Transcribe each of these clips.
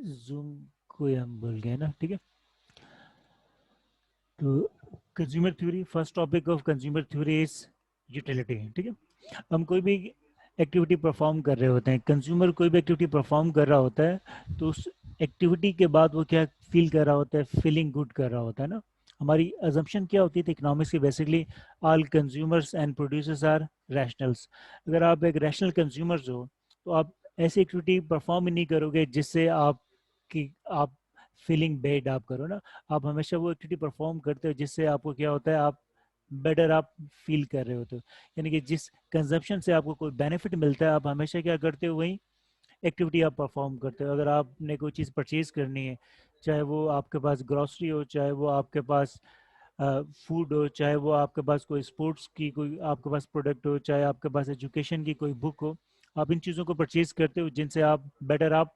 Zoom को ही हम भूल गए ना, ठीक है। तो consumer theory, first topic of consumer theory is utility, ठीक है। हम कोई भी एक्टिविटी परफॉर्म कर रहे होते हैं, कंज्यूमर कोई भी एक्टिविटी परफॉर्म कर रहा होता है, तो उस एक्टिविटी के बाद वो क्या फील कर रहा होता है, फीलिंग गुड कर रहा होता है ना। हमारी अजम्पशन क्या होती थी इकोनॉमिक्स की, basically all consumers and producers are rationals. अगर आप एक रैशनल कंज्यूमर्स हो तो आप ऐसी एक्टिविटी परफॉर्म ही नहीं करोगे जिससे आप फीलिंग बेड आप करो ना। आप हमेशा वो एक्टिविटी परफॉर्म करते हो जिससे आपको क्या होता है, आप बेटर आप फील कर रहे होते हो। यानी कि जिस कंजप्शन से आपको कोई बेनिफिट मिलता है, आप हमेशा क्या करते हो, वही एक्टिविटी आप परफॉर्म करते हो। अगर आपने कोई चीज़ परचेज करनी है, चाहे वो आपके पास ग्रॉसरी हो, चाहे वो आपके पास फूड हो, चाहे वो आपके पास कोई स्पोर्ट्स की कोई आपके पास प्रोडक्ट हो, चाहे आपके पास एजुकेशन की कोई बुक हो, आप इन चीज़ों को परचेज करते हो जिनसे आप बेटर आप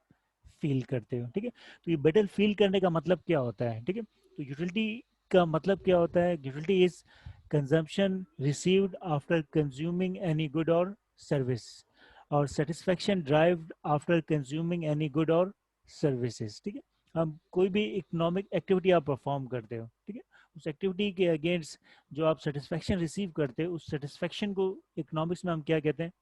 फील करते हो, ठीक है। तो ये बेटर फील करने का मतलब क्या होता है, ठीक है। तो यूटिलिटी का मतलब क्या होता है, utility is consumption received after consuming any good और सर्विस, और satisfaction derived after consuming any good और सर्विसेज, ठीक है। हम कोई भी इकोनॉमिक एक्टिविटी आप परफॉर्म करते हो, ठीक है, उस एक्टिविटी के अगेंस्ट जो आप सेटिस्फेक्शन रिसीव करते हो, उस सेटिस्फेक्शन को इकोनॉमिक्स में हम क्या कहते हैं,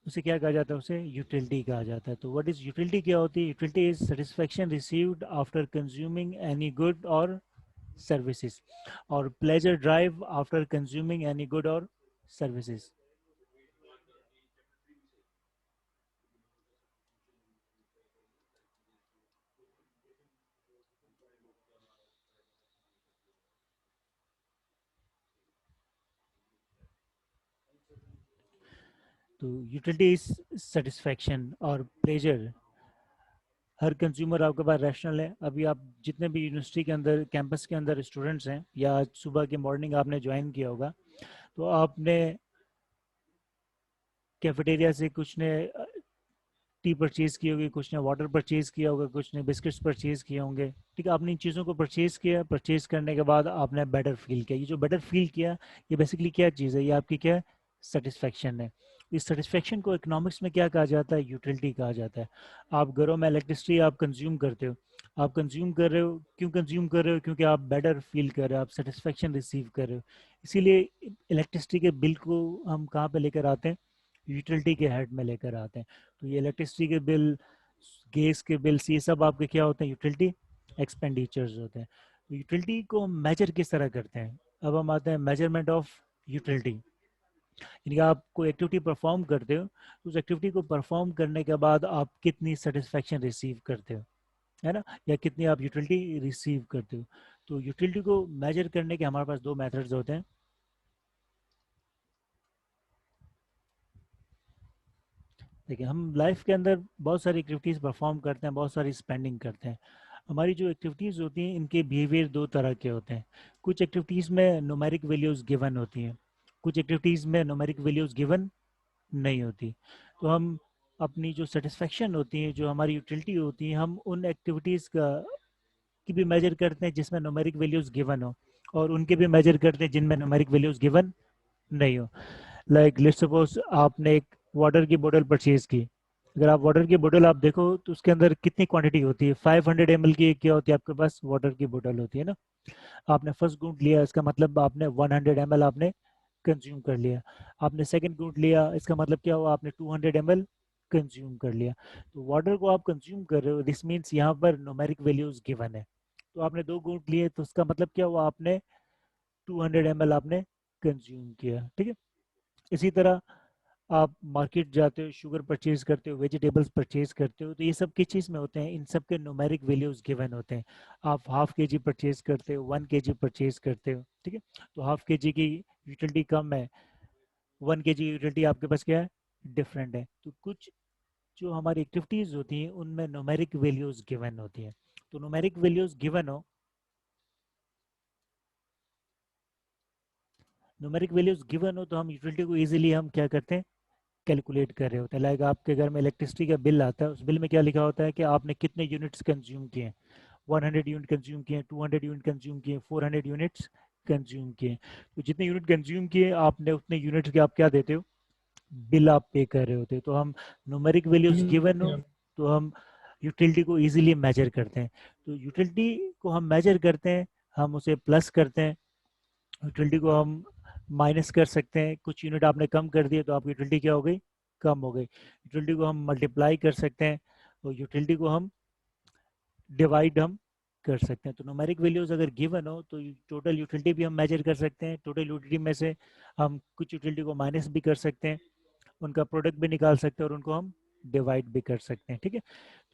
उसे क्या कहा जाता है, उसे यूटिलिटी कहा जाता है। तो व्हाट इज यूटिलिटी, क्या होती है utility, is satisfaction received after consuming any good और सर्विसेज, और pleasure drive after consuming any good और सर्विसेज। तो यूटिलिटी इज सेटिस्फेक्शन और प्लेजर। हर कंज्यूमर आपके पास रैशनल है। अभी आप जितने भी यूनिवर्सिटी के अंदर, कैंपस के अंदर स्टूडेंट्स हैं, या आज सुबह के मॉर्निंग आपने ज्वाइन किया होगा, तो आपने कैफेटेरिया से कुछ ने टी परचेज की होगी, कुछ ने वाटर परचेज किया होगा, कुछ ने बिस्किट्स परचेज किए होंगे, ठीक है। आपने इन चीज़ों को परचेज किया, परचेज करने के बाद आपने बेटर फील किया। ये जो बेटर फील किया, ये बेसिकली क्या चीज़ है, ये आपकी क्या सेटिस्फेक्शन है। इस सेटिस्फेक्शन को इकोनॉमिक्स में क्या कहा जाता है, यूटिलिटी कहा जाता है। आप घरों में इलेक्ट्रिसिटी आप कंज्यूम करते हो, आप कंज्यूम कर रहे हो, क्यों कंज्यूम कर रहे हो, क्योंकि आप बेटर फील कर रहे हो, आप सेटिस्फेक्शन रिसीव कर रहे हो। इसीलिए इलेक्ट्रिसिटी के बिल को हम कहाँ पे लेकर आते हैं, यूटिलिटी के हेड में लेकर आते हैं। तो ये इलेक्ट्रिसिटी के बिल, गैस के बिल्स, ये सब आपके क्या होते हैं, यूटिलिटी एक्सपेंडिचर्स होते हैं। तो यूटिलिटी को हम मेजर किस तरह करते हैं, अब हम आते हैं मेजरमेंट ऑफ यूटिलिटी। यानी कि आप कोई एक्टिविटी परफॉर्म करते हो, तो उस एक्टिविटी को परफॉर्म करने के बाद आप कितनी सेटिस्फेक्शन रिसीव करते हो, है ना, या कितनी आप यूटिलिटी रिसीव करते हो। तो यूटिलिटी को मेजर करने के हमारे पास दो मेथड्स होते हैं। देखिए, हम लाइफ के अंदर बहुत सारी एक्टिविटीज़ परफॉर्म करते हैं, बहुत सारी स्पेंडिंग करते हैं। हमारी जो एक्टिविटीज़ होती हैं, इनके बिहेवियर दो तरह के होते हैं। कुछ एक्टिविटीज़ में न्यूमेरिक वैल्यूज़ गिवन होती हैं, कुछ एक्टिविटीज़ में न्यूमेरिक वैल्यूज़ गिवन नहीं होती। तो हम अपनी जो सेटिस्फेक्शन होती है, जो हमारी यूटिलिटी होती है, हम उन एक्टिविटीज़ का की भी मेजर करते हैं जिसमें न्यूमेरिक वैल्यूज़ गिवन हो, और उनके भी मेजर करते हैं जिनमें न्यूमेरिक वैल्यूज़ गिवन नहीं हो। लाइक लेट्स सपोज आपने एक वाटर की बोतल परचेज की। अगर आप वाटर की बोतल आप देखो तो उसके अंदर कितनी क्वांटिटी होती है, 500 ml की क्या होती है आपके पास, वाटर की बोतल होती है ना। आपने फर्स्ट घूंट लिया, इसका मतलब आपने 100 ml आपने कंज्यूम कर लिया। आपने सेकंड घूंट लिया, इसका मतलब क्या हुआ, आपने 200 ml कंज्यूम कर लिया। तो वाटर को आप कंज्यूम कर रहे हो, दिस मीन्स यहाँ पर न्यूमेरिक वैल्यूज गिवन है। तो आपने दो घूंट लिए, तो उसका मतलब क्या हुआ, आपने 200 ml आपने कंज्यूम किया, ठीक है। इसी तरह आप मार्केट जाते हो, शुगर परचेज करते हो, वेजिटेबल्स परचेज करते हो, तो ये सब किस चीज़ में होते हैं, इन सब के न्यूमेरिक वैल्यूज गिवन होते हैं। आप हाफ के जी परचेज करते हो, 1 kg परचेज करते हो, ठीक है। तो हाफ के जी की यूटिलिटी कम है, 1 kg यूटिलिटी आपके पास क्या है, डिफरेंट है। तो कुछ जो हमारी एक्टिविटीज़ होती हैं उनमें न्यूमेरिक वैल्यूज गिवन होती हैं। तो न्यूमेरिक वैल्यूज गिवन हो, न्यूमेरिक वैल्यूज गिवन हो, तो हम यूटिलिटी को इजीली हम क्या करते हैं, कैलकुलेट कर रहे होते हैं। लाइक आपके घर में इलेक्ट्रिसिटी का बिल आता है, उस बिल में क्या लिखा होता है कि आपने कितने यूनिट्स कंज्यूम किए हैं, 100 यूनिट कंज्यूम किए, 200 यूनिट कंज्यूम किए, 400 यूनिट्स कंज्यूम किए। तो जितने यूनिट कंज्यूम किए आपने, उतने यूनिट्स के आप क्या देते हो, बिल आप पे कर रहे होते हैं। तो हम न्यूमेरिक वैल्यूज गिवन हो तो हम यूटिलिटी को इजीली मेजर करते हैं। तो यूटिलिटी को हम मेजर करते हैं, हम उसे प्लस करते हैं, यूटिलिटी को हम माइनस कर सकते हैं। कुछ यूनिट आपने कम कर दिए तो आपकी यूटिलिटी क्या हो गई, कम हो गई। यूटिलिटी को हम मल्टीप्लाई कर सकते हैं और यूटिलिटी को हम डिवाइड हम कर सकते हैं। तो न्यूमेरिक वैल्यूज अगर गिवन हो तो टोटल यूटिलिटी भी हम मेजर कर सकते हैं। टोटल यूटिलिटी में से हम कुछ यूटिलिटी को माइनस भी कर सकते हैं, उनका प्रोडक्ट भी निकाल सकते हैं और उनको हम डिवाइड भी कर सकते हैं। ठीक है,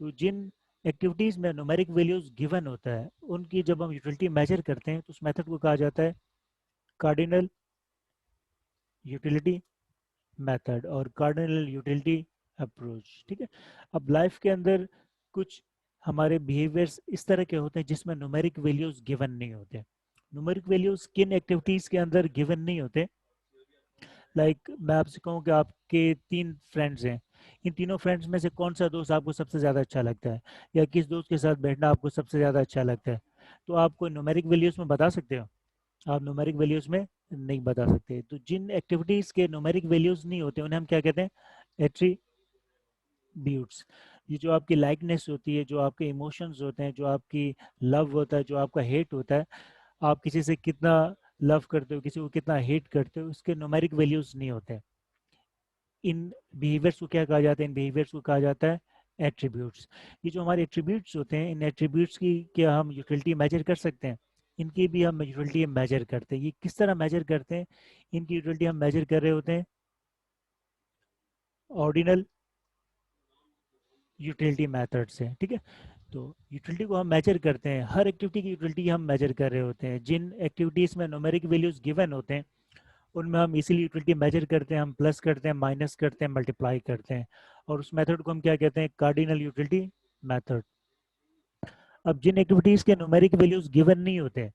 तो जिन एक्टिविटीज में न्यूमेरिक वैल्यूज गिवन होता है उनकी जब हम यूटिलिटी मेजर करते हैं तो उस मेथड को कहा जाता है कार्डिनल यूटिलिटी मेथड और कार्डिनल यूटिलिटी अप्रोच। ठीक है, अब लाइफ के अंदर कुछ हमारे बिहेवियर्स इस तरह के होते हैं जिसमें न्यूमेरिक वैल्यूज गिवन नहीं होते। न्यूमेरिक वैल्यूज किन एक्टिविटीज के अंदर गिवन नहीं होते, लाइक मैं आपसे कहूँ कि आपके 3 फ्रेंड्स हैं, इन तीनों फ्रेंड्स में से कौन सा दोस्त आपको सबसे ज़्यादा अच्छा लगता है, या किस दोस्त के साथ बैठना आपको सबसे ज़्यादा अच्छा लगता है, तो आप कोई न्यूमेरिक वैल्यूज में बता सकते हो? आप न्यूमेरिक वैल्यूज में नहीं बता सकते। तो जिन एक्टिविटीज के न्यूमेरिक वैल्यूज नहीं होते उन्हें हम क्या कहते हैं, एट्रीब्यूट्स। ये जो आपकी लाइकनेस होती है, जो आपके इमोशंस होते हैं, जो आपकी लव होता है, जो आपका हेट होता है, आप किसी से कितना लव करते हो, किसी को कितना हेट करते हो, उसके न्यूमेरिक वैल्यूज नहीं होते। इन बिहेवियर्स को क्या कहा जाता है, इन बिहेवियर्स को कहा जाता है एट्रीब्यूट्स। ये जो हमारे एट्रीब्यूट्स होते हैं, इन एट्रीब्यूट्स की क्या हम यूटिलिटी मेजर कर सकते हैं? इनकी भी हम यूटिलिटी मेजर करते हैं। ये किस तरह मेजर करते हैं? इनकी यूटिलिटी हम मेजर कर रहे होते हैं ऑर्डिनल यूटिलिटी मेथड से। ठीक है, तो यूटिलिटी को हम मेजर करते हैं, हर एक्टिविटी की यूटिलिटी हम मेजर कर रहे होते हैं। जिन एक्टिविटीज में न्यूमेरिक वैल्यूज गिवन होते हैं उनमें हम इसीलिए यूटिलिटी मेजर करते हैं, हम प्लस करते हैं, माइनस करते हैं, मल्टीप्लाई करते हैं, और उस मेथड को हम क्या कहते हैं, कार्डिनल यूटिलिटी मेथड। अब जिन एक्टिविटीज के न्यूमेरिक वैल्यूज गिवन नहीं होते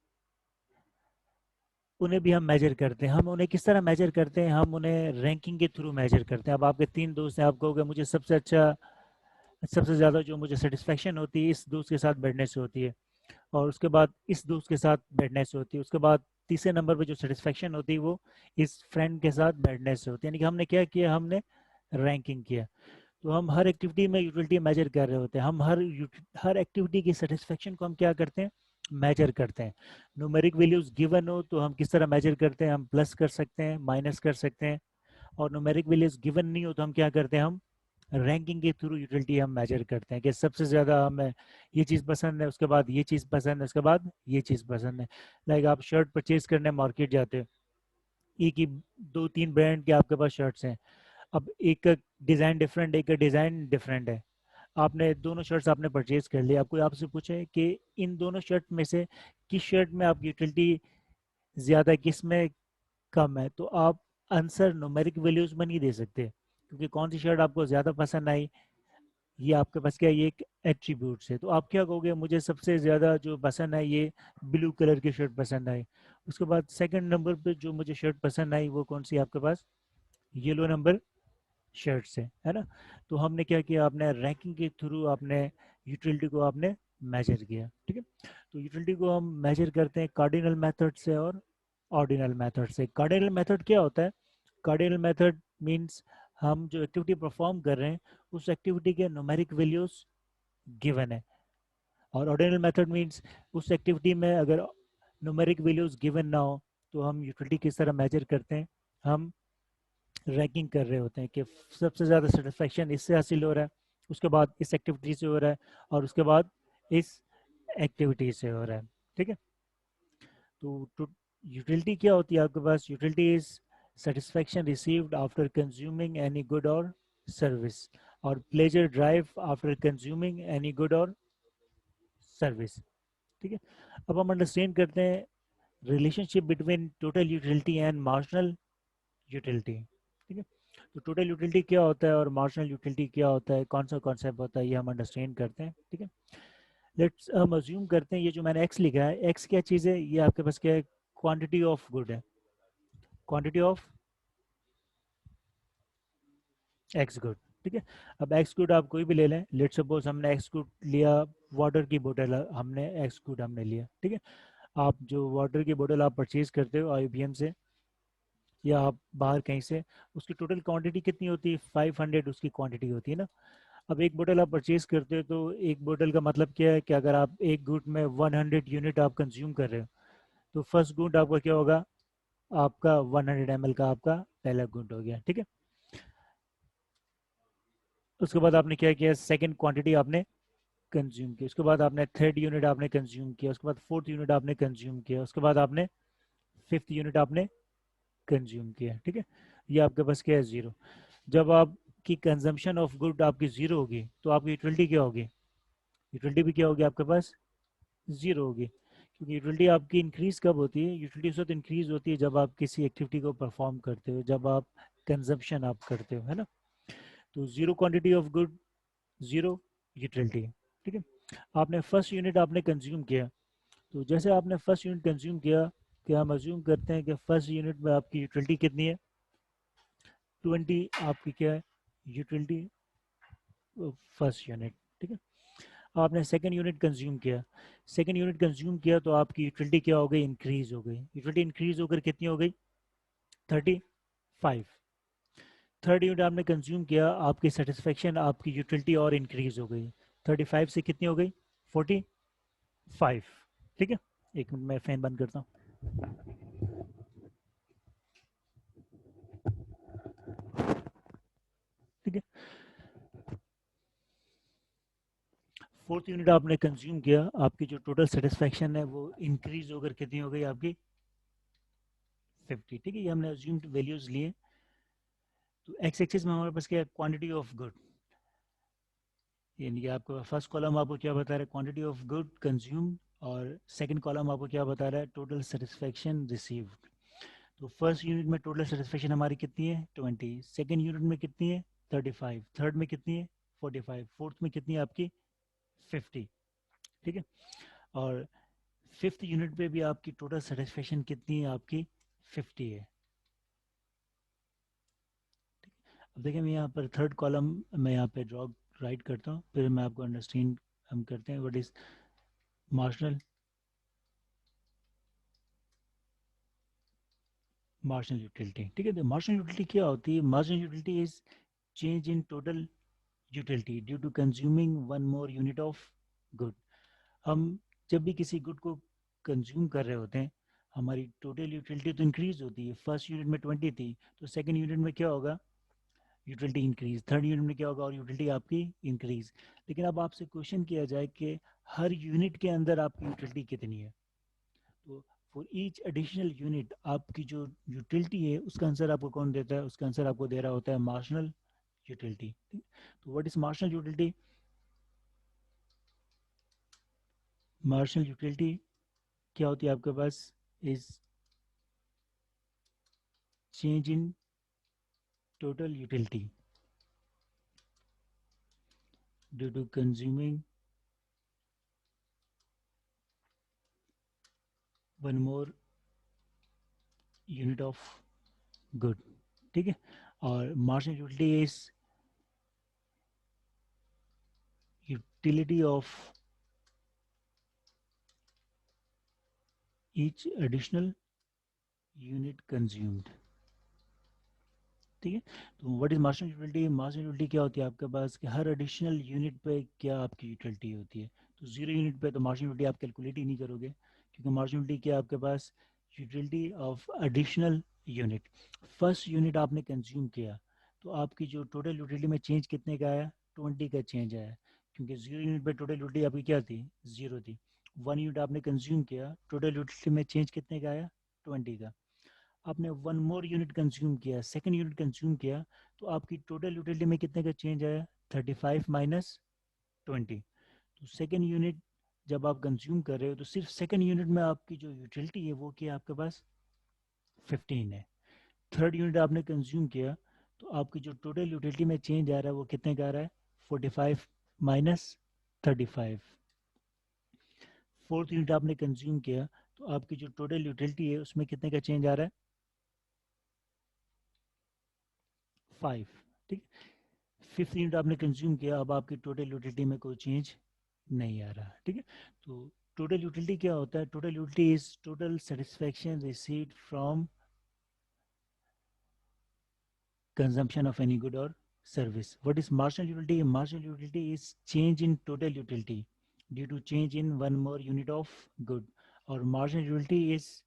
उन्हें भी हम मेजर करते हैं। हम उन्हें किस तरह मेजर करते हैं, हम उन्हें रैंकिंग के थ्रू मेजर करते हैं। अब आपके 3 दोस्त हैं, आप कहोगे मुझे सबसे अच्छा, सबसे ज़्यादा जो मुझे सेटिस्फेक्शन होती है इस दोस्त के साथ बैठने से होती है, और उसके बाद इस दोस्त के साथ बैठने से होती है, उसके बाद तीसरे नंबर पे जो सेटिस्फेक्शन होती है वो इस फ्रेंड के साथ बैठने से होती है। यानी कि हमने क्या किया, हमने रैंकिंग किया। तो हम हर एक्टिविटी में यूटिलिटी मेजर कर रहे होते हैं। हम हर एक्टिविटी की सेटिस्फेक्शन को हम क्या करते हैं, मेजर करते हैं। न्यूमेरिक वैल्यूज गिवन हो तो हम किस तरह मेजर करते हैं, हम प्लस कर सकते हैं, माइनस कर सकते हैं, और न्यूमेरिक वैल्यूज गिवन नहीं हो तो हम क्या करते हैं, हम रैंकिंग के थ्रू यूटिलिटी हम मेजर करते हैं कि सबसे ज़्यादा हमें ये चीज़ पसंद है, उसके बाद ये चीज़ पसंद है, उसके बाद ये चीज़ पसंद है। लाइक आप शर्ट परचेज करने मार्केट जाते हो, एक ही 2-3 ब्रांड के आपके पास शर्ट्स हैं। अब एक का डिज़ाइन डिफरेंट, एक का डिज़ाइन डिफरेंट है। आपने दोनों शर्ट्स आपने परचेज कर लिया, आपको आपसे पूछे कि इन दोनों शर्ट में से किस शर्ट में आपकी यूटिलिटी ज़्यादा, किस में कम है, तो आप आंसर न्यूमेरिक वैल्यूज में नहीं दे सकते, क्योंकि कौन सी शर्ट आपको ज़्यादा पसंद आई ये आपके पास क्या है, ये एक एट्रीब्यूट्स है। तो आप क्या कहोगे, मुझे सबसे ज़्यादा जो पसंद है ये ब्लू कलर की शर्ट पसंद आई। उसके बाद सेकंड नंबर पे जो मुझे शर्ट पसंद आई वो कौन सी है आपके पास, येलो नंबर शर्ट से, है ना। तो हमने क्या किया, आपने रैंकिंग के थ्रू आपने यूटिलिटी को आपने मेजर किया। ठीक है, तो यूटिलिटी को हम मेजर करते हैं कार्डिनल मेथड से और ऑर्डिनल मेथड से। कार्डिनल मेथड क्या होता है, कार्डिनल मेथड मींस हम जो एक्टिविटी परफॉर्म कर रहे हैं उस एक्टिविटी के न्यूमेरिक वैल्यूज गिवन है, और ऑर्डिनल मेथड मींस उस एक्टिविटी में अगर न्यूमेरिक वैल्यूज गिवन ना हो तो हम यूटिलिटी किस तरह मेजर करते हैं, हम रैंकिंग कर रहे होते हैं कि सबसे ज़्यादा सेटिस्फेक्शन इससे हासिल हो रहा है, उसके बाद इस एक्टिविटी से हो रहा है, और उसके बाद इस एक्टिविटी से हो रहा है। ठीक है, तो यूटिलिटी क्या होती है आपके पास, utility is satisfaction received after consuming any good और सर्विस, और pleasure drive after consuming any good और सर्विस। ठीक है, अब हम अंडरस्टैंड करते हैं relationship between total utility and marginal utility. ठीक है, तो टोटल यूटिलिटी क्या होता है और मार्जिनल यूटिलिटी क्या होता है, कौन सा कॉन्सेप्ट होता है, ये हम अंडरस्टैंड करते हैं। ठीक है, लेट्स हम अज्यूम करते हैं ये जो मैंने एक्स लिखा है, एक्स क्या चीज़ है, ये आपके पास क्या है, क्वांटिटी ऑफ गुड है, क्वांटिटी ऑफ एक्स गुड। ठीक है, अब एक्स गुड आप कोई भी ले लें, लेट सपोज हमने एक्स गुड लिया, वाटर की बोतल हमने एक्स गुड हमने लिया। ठीक है, आप जो वाटर की बोतल आप परचेज करते हो आईबीएम से, या आप बाहर कहीं से, उसकी टोटल क्वांटिटी कितनी होती है, 500 उसकी क्वांटिटी होती है ना। अब एक बोतल आप परचेज करते हो तो एक बोतल का मतलब क्या है कि अगर आप एक गुट में 100 यूनिट आप कंज्यूम कर रहे हो, तो फर्स्ट गुट आपका क्या होगा, आपका 100 ml का आपका पहला गुट हो गया, ठीक है। उसके बाद आपने क्या किया, सेकंड क्वांटिटी आपने कंज्यूम की, उसके बाद आपने थर्ड यूनिट आपने कंज्यूम किया, उसके बाद फोर्थ यूनिट आपने कंज्यूम किया, उसके बाद आपने फिफ्थ यूनिट आपने कंज्यूम किया, ठीक है। ये आपके पास क्या है, जीरो। जब आपकी कंजम्पशन ऑफ गुड आपकी जीरो होगी तो आपकी यूटिलिटी क्या होगी, यूटिलिटी भी क्या होगी आपके पास, जीरो होगी। क्योंकि यूटिलिटी आपकी इंक्रीज कब होती है, यूटिलिटी उस वक्त इंक्रीज होती है जब आप किसी एक्टिविटी को परफॉर्म करते हो, जब आप कंजम्पशन आप करते हो, है ना। तो zero quantity of good, zero utility, ठीक है। आपने फर्स्ट यूनिट आपने कंज्यूम किया, तो जैसे आपने फर्स्ट यूनिट कंज्यूम किया, कि हम अज्यूम करते हैं कि फर्स्ट यूनिट में आपकी यूटिलिटी कितनी है, 20 आपकी क्या है यूटिलिटी, फर्स्ट यूनिट, ठीक है। आपने सेकंड यूनिट कंज्यूम किया, सेकंड यूनिट कंज्यूम किया तो आपकी यूटिलिटी क्या हो गई, इंक्रीज हो गई, यूटिलिटी इंक्रीज होकर कितनी हो गई, 35। थर्ड यूनिट आपने कंज्यूम किया, आपकी सेटिस्फेक्शन आपकी यूटिलिटी और इंक्रीज हो गई, 35 से कितनी हो गई, 45, ठीक है। एक मिनट मैं फैन बंद करता हूँ, ठीक है। फोर्थ यूनिट आपने कंज्यूम किया, आपकी जो टोटल सेटिस्फेक्शन है वो इंक्रीज होकर कितनी हो गई आपकी, 50, ठीक है। ये हमने अज्यूम्ड वैल्यूज लिए। तो एक्स एक्सिस में हमारे पास क्या है, क्वांटिटी ऑफ गुड, यानी कि आपको फर्स्ट कॉलम आपको क्या बता रहा है, क्वांटिटी ऑफ गुड कंज्यूम, और सेकंड कॉलम आपको क्या बता रहा है, टोटल सेटिस्फेक्शन रिसीव्ड। तो फर्स्ट यूनिट में टोटल सेटिस्फेक्शन हमारी कितनी है, 20, सेकंड यूनिट में कितनी है, 35, थर्ड में कितनी है, 45, फोर्थ में कितनी है आपकी, 50, ठीक है। और फिफ्थ यूनिट पे भी आपकी टोटल सेटिस्फेक्शन कितनी है आपकी, 50 है। अब देखिए मैं यहाँ पर थर्ड कॉलम मैं यहाँ पे ड्रॉ राइट करता हूँ, फिर मैं आपको अंडरस्टैंड हम करते हैं what is marginal, marginal utility, ठीक है। तो मार्जिनल यूटिलिटी क्या होती है, marginal utility is change in total utility due to consuming one more unit of good. हम जब भी किसी गुड को कंज्यूम कर रहे होते हैं, हमारी टोटल यूटिलिटी तो इंक्रीज होती है, फर्स्ट यूनिट में 20 थी तो सेकंड यूनिट में क्या होगा, यूटिलिटी इंक्रीज, थर्ड यूनिट में क्या होगा और यूटिलिटी आपकी इंक्रीज। लेकिन अब आपसे क्वेश्चन किया जाए कि हर यूनिट के अंदर आपकी यूटिलिटी कितनी है, तो फॉर ईच एडिशनल यूनिट आपकी जो यूटिलिटी है उसका आंसर आपको कौन देता है, उसका आंसर आपको दे रहा होता है मार्जिनल यूटिलिटी। तो what is marginal utility, marginal utility क्या होती है आपके पास, is change in total utility due to consuming one more unit of good, ठीक है। और marginal utility is utility of each additional unit consumed, ठीक है। तो what is marginal utility, marginal utility क्या होती है आपके पास कि हर एडिशनल यूनिट पे क्या आपकी यूटिलिटी होती है। तो जीरो यूनिट पे तो मार्जिनल यूटिलिटी आप कैलकुलेट ही नहीं करोगे, क्योंकि मार्जिनल यूटिलिटी क्या है आपके पास, utility of additional unit. First unit आपने कंज्यूम किया तो आपकी जो टोटल यूटिलिटी में चेंज कितने का आया, 20 का चेंज आया, क्योंकि जीरो यूनिट पे टोटल यूटिलिटी आपकी क्या थी, जीरो थी। वन यूनिट आपने कंज्यूम किया, टोटल यूटिलिटी में चेंज कितने का आया, 20 का। आपने वन मोर यूनिट कंज्यूम किया, सेकंड यूनिट कंज्यूम किया, तो आपकी टोटल यूटिलिटी में कितने का चेंज आया, 35 माइनस 20। तो सेकंड यूनिट जब आप कंज्यूम कर रहे हो तो सिर्फ सेकंड यूनिट में आपकी जो यूटिलिटी है वो क्या है आपके पास, 15 है। थर्ड यूनिट आपने कंज्यूम किया तो आपकी जो टोटल यूटिलिटी में चेंज आ रहा है वो कितने का आ रहा है, 45 माइनस 35। फोर्थ यूनिट आपने कंज्यूम किया तो आपकी जो टोटल यूटिलिटी है उसमें कितने का चेंज आ रहा है, 5, ठीक। फिफ्थ यूनिट आपने कंज्यूम किया, अब आपकी टोटल यूटिलिटी में कोई चेंज नहीं आ रहा, ठीक है। तो टोटल यूटिलिटी क्या होता है, total utility is total satisfaction received from consumption of any good or service. What is marginal utility? Marginal utility is change in total utility due to change in one more unit of good. Or marginal utility is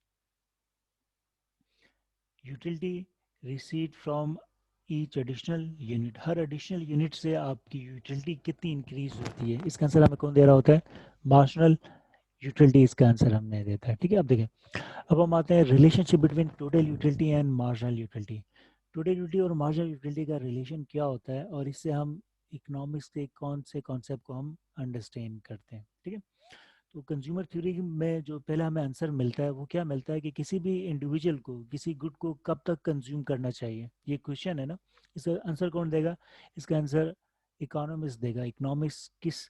utility received from each additional unit. Her additional unit से आपकी utility कितनी increase होती है, इसका answer हमें कौन दे रहा होता है? marginal utility इसका आंसर हमें देता है। ठीक है, अब देखें, अब हम आते हैं relationship between total utility and marginal utility. Total utility और मार्जिनल यूटिलिटी का रिलेशन क्या होता है और इससे हम इकोनॉमिक्स के कौन से कॉन्सेप्ट को हम अंडरस्टैंड करते हैं। ठीक है, तो कंज्यूमर थ्योरी में जो पहला हमें आंसर मिलता है वो क्या मिलता है कि किसी भी इंडिविजुअल को किसी गुड को कब तक कंज्यूम करना चाहिए, ये क्वेश्चन है ना। इसका आंसर कौन देगा? इसका आंसर इकोनॉमिक्स देगा। इकोनॉमिक्स किस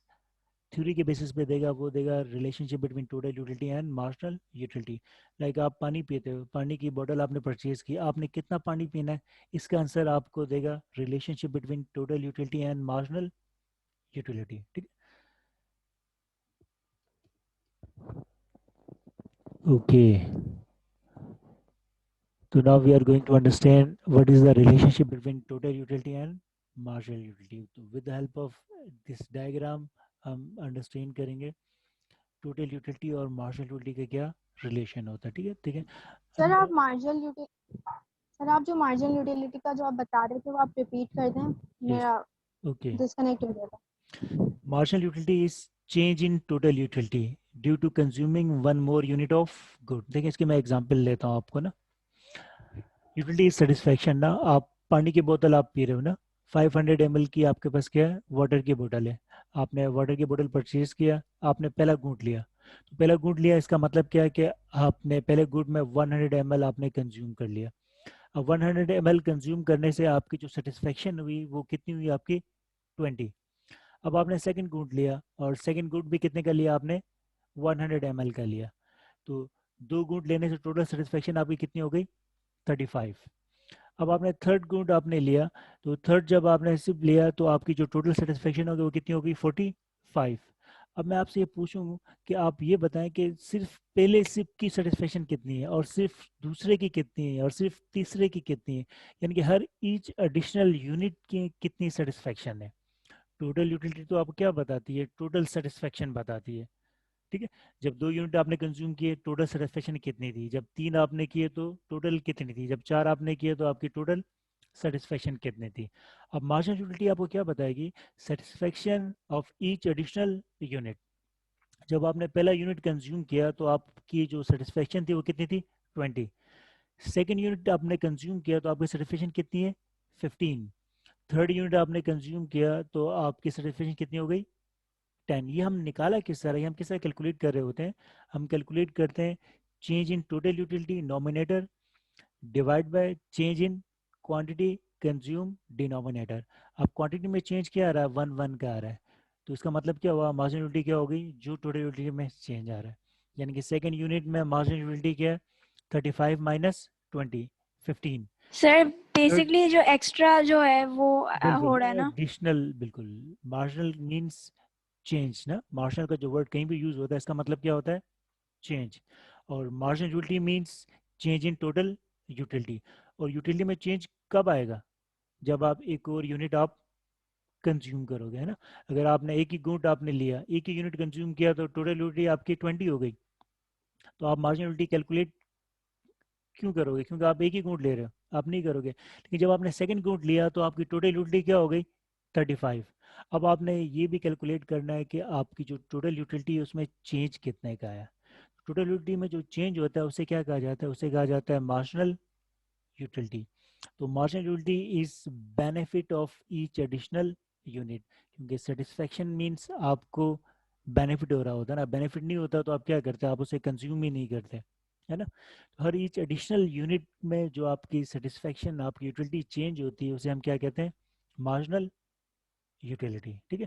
थ्योरी के बेसिस पे देगा? वो देगा relationship between total utility and marginal utility. Like आप पानी पीते हो, पानी की बोतल आपने परचेज की, आपने कितना पानी पीना है, इसका आंसर आपको देगा relationship between total utility and marginal utility. ठीक है, okay, so now we are going to understand what is the relationship between total utility and marginal utility. So with the help of this diagram हम understand करेंगे total utility और marginal utility का क्या relation होता है। ठीक है, ठीक है। सर आप जो मार्जिनल यूटिलिटी का जो आप बता रहे थे वो आप रिपीट कर दें, मेरा ओके। डिस्कनेक्ट हो गया था। Marginal utility is change in total utility due to consuming one more unit of good. देखिए, इसके मैं एग्जांपल लेता हूँ आपको ना। यूटिलिटी इज सेटिस्फैक्शन ना, आप पानी की बोतल आप पी रहे हो ना, 500 ml की आपके पास क्या है? वाटर की बोतल है। आपने वाटर की बोतल परचेज किया, आपने पहला घूंट लिया। तो पहला घूंट लिया इसका मतलब क्या है कि आपने पहले घूंट में 100 ml आपने कंज्यूम कर लिया। अब 100 ml कंज्यूम करने से आपकी जो सेटिस्फेक्शन हुई वो कितनी हुई? आपकी 20। अब आपने सेकंड घूंट लिया और सेकंड घूंट भी कितने का लिया आपने? 100 ml का लिया। तो दो घूंट लेने से टोटल सेटिस्फेक्शन आपकी कितनी हो गई? 35। अब आपने थर्ड घूंट आपने लिया, तो थर्ड जब आपने सिप लिया तो आपकी जो टोटल सेटिस्फेक्शन होगी वो कितनी होगी? 45। अब मैं आपसे ये पूछूं कि आप ये बताएं कि सिर्फ पहले सिप की सेटिस्फेक्शन कितनी है और सिर्फ दूसरे की कितनी है और सिर्फ तीसरे की कितनी है, यानी कि हर ईच एडिशनल यूनिट की कितनी सेटिस्फेक्शन है। टोटल यूटिलिटी तो आपको क्या बताती है? टोटल सेटिस्फेक्शन बताती है। ठीक है, जब 2 यूनिट आपने कंज्यूम किए टोटल सेटिस्फेक्शन कितनी थी, जब 3 आपने किए तो टोटल कितनी थी, जब 4 आपने किए तो आपकी टोटल सेटिस्फेक्शन कितनी थी। अब मार्जिनल यूटिलिटी आपको क्या बताएगी? Satisfaction of each additional unit. जब आपने पहला यूनिट कंज्यूम किया तो आपकी जो सेटिस्फेक्शन थी वो कितनी थी? 20। सेकेंड यूनिट आपने कंज्यूम किया तो आपकी सेटिस्फेक्शन कितनी है? 15। थर्ड यूनिट आपने कंज्यूम किया तो आपकी सेटिस्फेक्शन कितनी हो गई? 10। ये हम निकाला किस तरह? ये हम किस तरह कैलकुलेट कर रहे होते हैं? हम कैलकुलेट करते हैं change in total utility nominator divide by change in quantity consume denominator. अब क्वांटिटी में चेंज क्या आ रहा है? 1 1 का आ रहा है। तो इसका मतलब क्या हुआ? मार्जिनल यूटिलिटी क्या हो गई? जो टोटल यूटिलिटी में चेंज आ रहा है। यानी कि सेकेंड यूनिट में मार्जिनल यूटिलिटी क्या है? 35 माइनस 20, 15। सर थर्ड, बेसिकली जो एक्स्ट्रा जो है वो बिल्कुल हो रहा है ना। एडिशनल, बिल्कुल। मार्जिनल मींस चेंज ना, मार्जिनल का जो वर्ड कहीं भी यूज होता है इसका मतलब क्या होता है? चेंज। और marginal utility means change in total utility. और यूटिलिटी में चेंज कब आएगा? जब आप एक और यूनिट आप कंज्यूम करोगे, है ना। अगर आपने एक ही घूंट आपने लिया, एक ही यूनिट कंज्यूम किया तो टोटल यूटिलिटी आपकी 20 हो गई। तो आप मार्जिनल यूटिलिटी कैलकुलेट क्यों करोगे? क्योंकि आप एक ही घूंट ले रहे हो, आप नहीं करोगे। लेकिन जब आपने सेकंड घूंट लिया तो आपकी टोटल यूटिलिटी क्या हो गई? 35। अब आपने ये भी कैलकुलेट करना है कि आपकी जो टोटल यूटिलिटी है उसमें चेंज कितने का है। टोटल यूटिलिटी में जो चेंज होता है उसे क्या कहा जाता है? उसे कहा जाता है मार्जिनल यूटिलिटी। तो marginal utility is benefit of each additional unit, क्योंकि सेटिस्फेक्शन मींस आपको बेनिफिट हो रहा होता है ना। बेनिफिट नहीं होता तो आप क्या करते? आप उसे कंज्यूम ही नहीं करते, है ना। तो हर ईच एडिशनल यूनिट में जो आपकी सेटिस्फेक्शन, आपकी यूटिलिटी चेंज होती है उसे हम क्या कहते हैं? Marginal utility. ठीक है,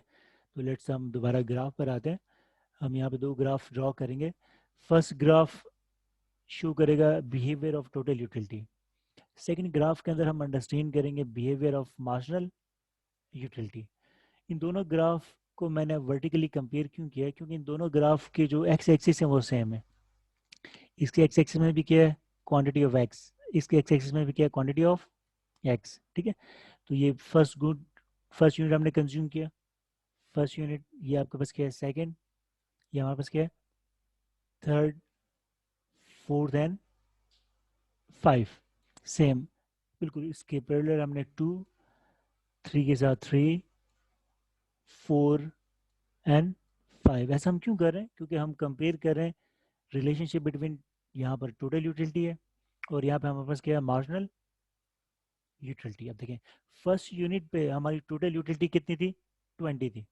तो लेट्स हम दोबारा ग्राफ पर आते हैं। हम यहाँ पे दो ग्राफ ड्रॉ करेंगे। फर्स्ट ग्राफ शो करेगा behaviour of total utility. Second graph के अंदर हम अंडरस्टैंड करेंगे बिहेवियर ऑफ मार्जिनल यूटिलिटी। इन दोनों ग्राफ को मैंने वर्टिकली कंपेयर क्यों किया है? क्योंकि इन दोनों ग्राफ के जो एक्स एक्सिस है वो सेम है। इसके एक्स एक्सिस में भी क्या है? Quantity of x. इसके एक्स एक्सिस में भी क्या है? क्वांटिटी ऑफ एक्स, ठीक है। तो ये फर्स्ट गुड, फर्स्ट यूनिट हमने कंज्यूम किया, फर्स्ट यूनिट ये आपके पास क्या है, सेकंड, ये हमारे पास क्या है, third, fourth and five. Same बिल्कुल इसके पैरेलल हमने टू, थ्री के साथ थ्री, फोर एंड फाइव। ऐसा हम क्यों कर रहे हैं, क्योंकि हम कंपेयर कर रहे हैं रिलेशनशिप बिटवीन, यहाँ पर टोटल यूटिलिटी है और यहाँ पे हमारे पास क्या है, मार्जिनल यूटिलिटी। अब देखें फर्स्ट यूनिट पे हमारी टोटल यूटिलिटी कितनी थी, 20 थी।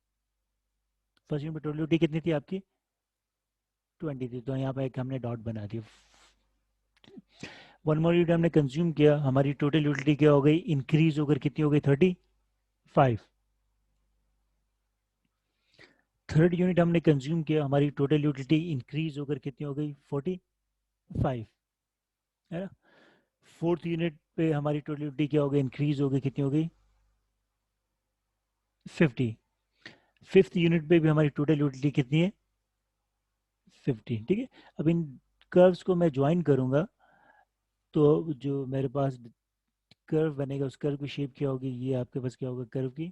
फर्स्ट यूनिट पे टोटल यूटिलिटी कितनी थी आपकी, 20 थी। तो यहाँ पे एक हमने डॉट बना दिया। वन मोर यूनिट हमने कंज्यूम किया, हमारी टोटल यूटिलिटी क्या हो गई, इंक्रीज होकर कितनी हो गई, 35। थर्ड यूनिट हमने कंज्यूम किया, हमारी टोटल यूटिलिटी इंक्रीज होकर कितनी हो गई, 45, है ना। फोर्थ यूनिट पे हमारी टोटल यूटिलिटी क्या हो गई, इंक्रीज हो गई, कितनी हो गई, 50। फिफ्थ यूनिट पे भी हमारी टोटल यूटिलिटी कितनी है, 50, ठीक है। अब इन कर्व्स को मैं ज्वाइन करूंगा तो जो मेरे पास कर्व बनेगा उस कर्व की शेप क्या होगी, ये आपके पास क्या होगा, कर्व की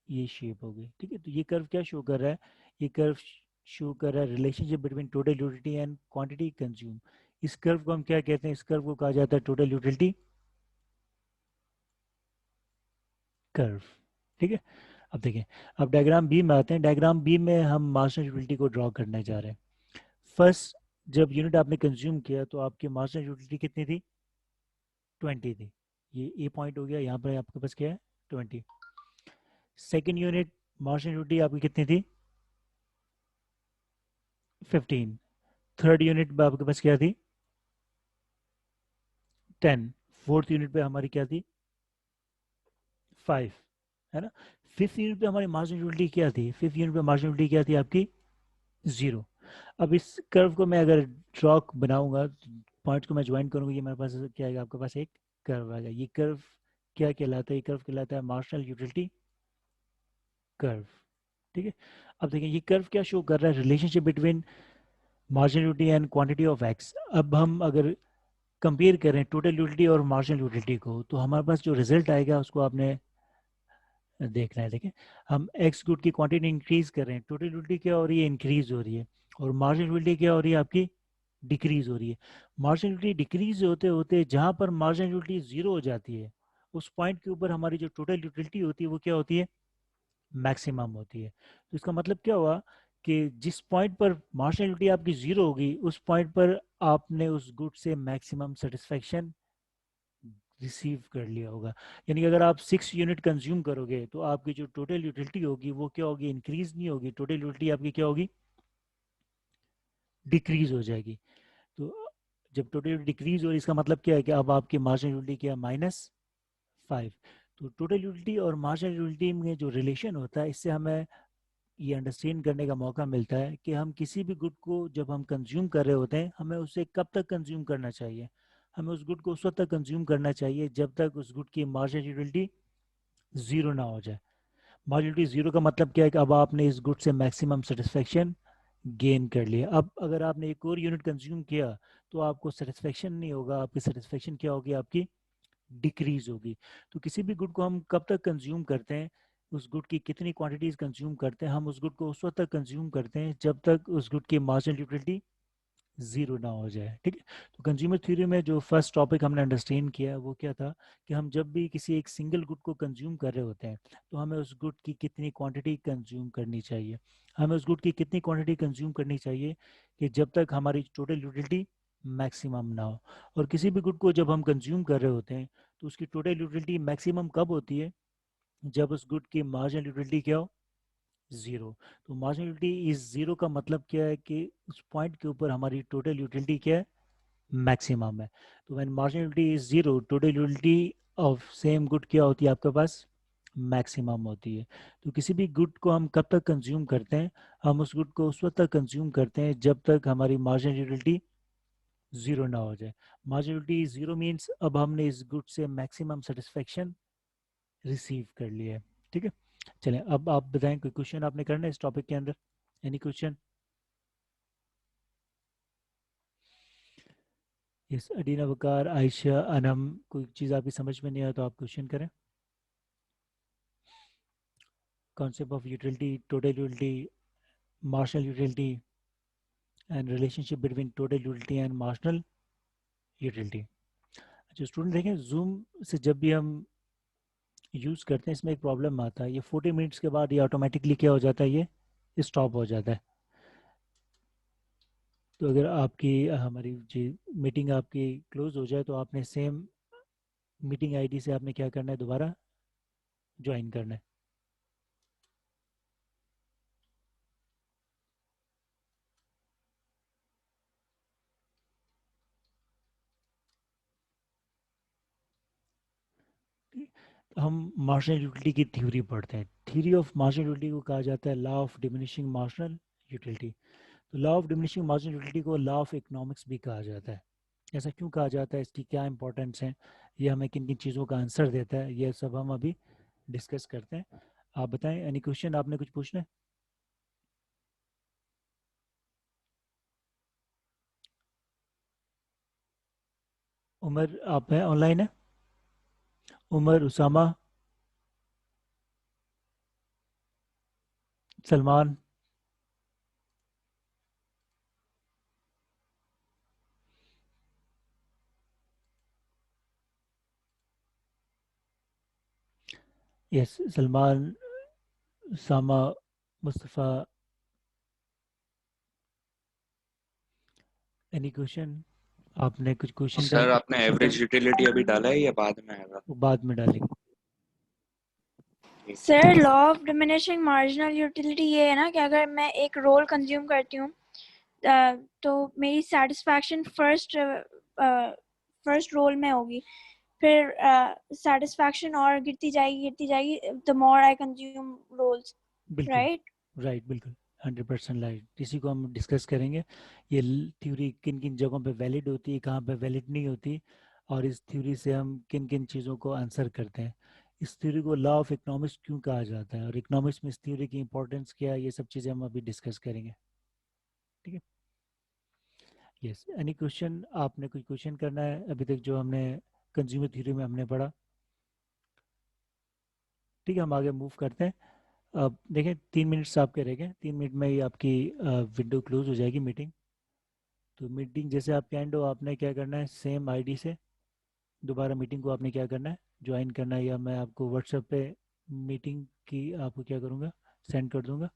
ये शेप होगी, ठीक है। तो ये कर्व क्या शो कर रहा है, ये कर्व शो कर रहा है relationship between total utility and quantity consume. इस कर्व को हम क्या कहते हैं, इस कर्व को कहा जाता है टोटल यूटिलिटी कर्व, ठीक है। अब देखें, अब डायग्राम बी में आते हैं। डायग्राम बी में हम मार्जिनल यूटिलिटी को ड्रॉ करने जा रहे हैं। फर्स्ट जब यूनिट आपने कंज्यूम किया तो आपकी मार्जिनल यूटिलिटी कितनी थी, 20 थी। ये ए पॉइंट हो गया, यहाँ पर आपके पास क्या है, 20। सेकेंड यूनिट मार्जिनल यूटिलिटी आपकी कितनी थी, 15। थर्ड यूनिट पे आपके पास क्या थी, 10। फोर्थ यूनिट पे हमारी क्या थी, 5, है ना। फिफ्थ यूनिट पे हमारी मार्जिनल यूटिलिटी क्या थी, फिफ्थ यूनिट पे मार्जिनल यूटिलिटी क्या थी आपकी, 0। अब इस कर्व को मैं अगर ड्रॉ बनाऊंगा, पॉइंट्स को मैं ज्वाइन करूंगा, ये मेरे पास क्या आएगा, आपके पास एक कर्व आएगा। ये कर्व क्या कहलाता है, ये कर्व कहलाता है मार्जिनल यूटिलिटी कर्व, ठीक है। अब देखिए ये कर्व क्या शो कर रहा है, relationship between marginal utility and quantity of x. अब हम अगर कंपेयर करें टोटल यूटिलिटी और मार्जिनल यूटिलिटी को, तो हमारे पास जो रिजल्ट आएगा उसको आपने देखना है। देखें हम एक्स गुड की क्वांटिटी इंक्रीज कर रहे हैं, टोटल यूटिलिटी क्या हो रही है, इंक्रीज हो रही है, और मार्जिनल यूटिलिटी क्या हो रही है आपकी, डिक्रीज हो रही है। मार्जिनल यूटिलिटी डिक्रीज होते होते जहां पर मार्जिनल यूटिलिटी जीरो हो जाती है, उस पॉइंट के ऊपर हमारी जो टोटल यूटिलिटी होती है वो क्या होती है, मैक्सिमम होती है। तो इसका मतलब क्या हुआ कि जिस पॉइंट पर मार्जिनल यूटिलिटी आपकी जीरो होगी, उस पॉइंट पर आपने उस गुड से मैक्सिमम सेटिस्फेक्शन रिसीव कर लिया होगा। यानी कि अगर आप 6 यूनिट कंज्यूम करोगे तो आपकी जो टोटल यूटिलिटी होगी वो क्या होगी, इंक्रीज नहीं होगी, टोटल यूटिलिटी आपकी क्या होगी, डिक्रीज हो जाएगी। तो जब टोटल डिक्रीज हो, इसका मतलब क्या है कि अब आपकी मार्जिनल यूटिलिटी क्या है, -5। तो टोटल यूटिलिटी और मार्जिनल यूटिलिटी में जो रिलेशन होता है, इससे हमें ये अंडरस्टैंड करने का मौका मिलता है कि हम किसी भी गुड को जब हम कंज्यूम कर रहे होते हैं, हमें उसे कब तक कंज्यूम करना चाहिए। हमें उस गुड को उस वक्त तक कंज्यूम करना चाहिए जब तक उस गुड की मार्जिनल यूटिलिटी जीरो ना हो जाए। मार्जिनलिटी जीरो का मतलब क्या है कि अब आपने इस गुड से मैक्सिमम सेटिस्फेक्शन गेन कर लिया। अब अगर आपने एक और यूनिट कंज्यूम किया तो आपको सेटिस्फेक्शन नहीं होगा, आपकी सेटिस्फेक्शन क्या होगी, आपकी डिक्रीज होगी। तो किसी भी गुड को हम कब तक कंज्यूम करते हैं, उस गुड की कितनी क्वांटिटीज कंज्यूम करते हैं, हम उस गुड को उस वक्त तक कंज्यूम करते हैं जब तक उस गुड की मार्जिनल यूटिलिटी जीरो ना हो जाए, ठीक है। तो कंज्यूमर थ्योरी में जो फर्स्ट टॉपिक हमने अंडरस्टैंड किया वो क्या था, कि हम जब भी किसी एक सिंगल गुड को कंज्यूम कर रहे होते हैं तो हमें उस गुड की कितनी क्वांटिटी कंज्यूम करनी चाहिए। हमें उस गुड की कितनी क्वांटिटी कंज्यूम करनी चाहिए कि जब तक हमारी टोटल यूटिलिटी मैक्सिमम ना हो। और किसी भी गुड को जब हम कंज्यूम कर रहे होते हैं तो उसकी टोटल यूटिलिटी मैक्सिमम कब होती है, जब उस गुड की मार्जिनल यूटिलिटी क्या हो, जीरो। तो मार्जिनल यूटिलिटी इज जीरो का मतलब क्या है कि उस पॉइंट के ऊपर हमारी टोटल यूटिलिटी क्या है, मैक्सिमम है। तो when marginality is zero, total utility of same good क्या होती है आपके पास, मैक्सिमम होती है। तो किसी भी गुड को हम कब तक कंज्यूम करते हैं, हम उस गुड को उस वक्त तक कंज्यूम करते हैं जब तक हमारी मार्जिनल यूटिलिटी जीरो ना हो जाए। मार्जिनल यूटिलिटी जीरो मीन्स अब हमने इस गुड से मैक्सिमम सेटिस्फेक्शन रिसीव कर लिया है, ठीक है। चलें अब आप बताएं कोई क्वेश्चन आपने करना है इस टॉपिक के अंदर, एनी क्वेश्चन। यस, अडीना, वकार, आयशा, अनम, कोई चीज़ आपकी समझ में नहीं आया तो आप क्वेश्चन करें. Concept of utility, total utility, marginal utility, and relationship between total utility and marginal utility. अच्छा स्टूडेंट देखें, जूम से जब भी हम यूज़ करते हैं इसमें एक प्रॉब्लम आता है, ये 40 मिनट्स के बाद ये ऑटोमेटिकली क्या हो जाता है, ये स्टॉप हो जाता है. तो अगर आपकी हमारी जी मीटिंग आपकी क्लोज हो जाए तो आपने सेम मीटिंग आईडी से आपने क्या करना है, दोबारा ज्वाइन करना है. तो हम मार्जिनल यूटिलिटी की थ्योरी पढ़ते हैं. थ्योरी ऑफ मार्जिनल यूटिलिटी को कहा जाता है law of diminishing marginal utility. तो law of diminishing marginal utility को लॉ ऑफ इकोनॉमिक्स भी कहा जाता है. ऐसा क्यों कहा जाता है, इसकी क्या इंपॉर्टेंस है, ये हमें किन किन चीज़ों का आंसर देता है, ये सब हम अभी डिस्कस करते हैं. आप बताएं, एनी क्वेश्चन, आपने कुछ पूछना है? उमर आप है, ऑनलाइन है? Umar, Usama, Salman. Yes, Salman, Usama, Mustafa, any question? आपने कुछ क्वेश्चन सर करना? आपने एवरेज यूटिलिटी अभी डाला है या बाद में आएगा? वो बाद में डालेंगे. Sir law of diminishing marginal utility ये है ना कि अगर मैं एक रोल कंज्यूम करती हूँ तो मेरी सेटिस्फैक्शन फर्स्ट रोल में होगी, फिर सेटिस्फैक्शन और गिरती जाएगी the more I consume rolls, बिल्कुल राइट? राइट, बिल्कुल 100% राइट. इसी को हम डिस्कस करेंगे. ये थ्योरी किन किन जगहों पे वैलिड होती है, कहाँ पे वैलिड नहीं होती, और इस थ्योरी से हम किन किन चीज़ों को आंसर करते हैं. इस थ्योरी को लॉ ऑफ इकोनॉमिक्स क्यों कहा जाता है और इकोनॉमिक्स में इस थ्योरी की इंपॉर्टेंस क्या है, ये सब चीज़ें हम अभी डिस्कस करेंगे. ठीक है. Yes, any question? आपने कुछ क्वेश्चन करना है अभी तक जो हमने कंज्यूमर थ्योरी में हमने पढ़ा? ठीक है, हम आगे मूव करते हैं. अब देखें, 3 मिनट्स आपके रह गए. 3 मिनट में ही आपकी विंडो क्लोज हो जाएगी, मीटिंग. तो मीटिंग जैसे आपके एंड हो, आपने क्या करना है, सेम आईडी से दोबारा मीटिंग को आपने क्या करना है, ज्वाइन करना है, या मैं आपको व्हाट्सएप पे मीटिंग की आपको क्या करूँगा, सेंड कर दूँगा.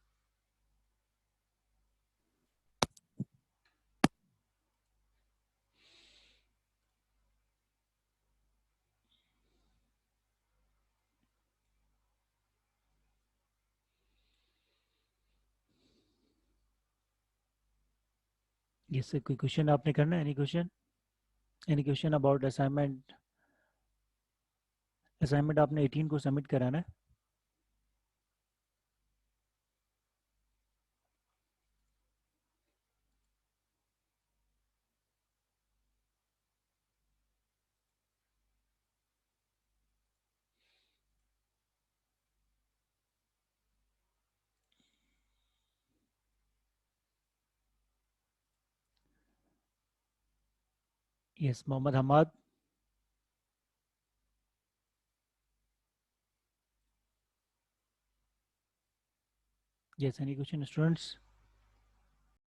इससे कोई क्वेश्चन आपने करना है, any question? Any question about assignment? Assignment आपने 18 को सबमिट कराना है. Yes, Mohammad Hamad. Yes, any question students?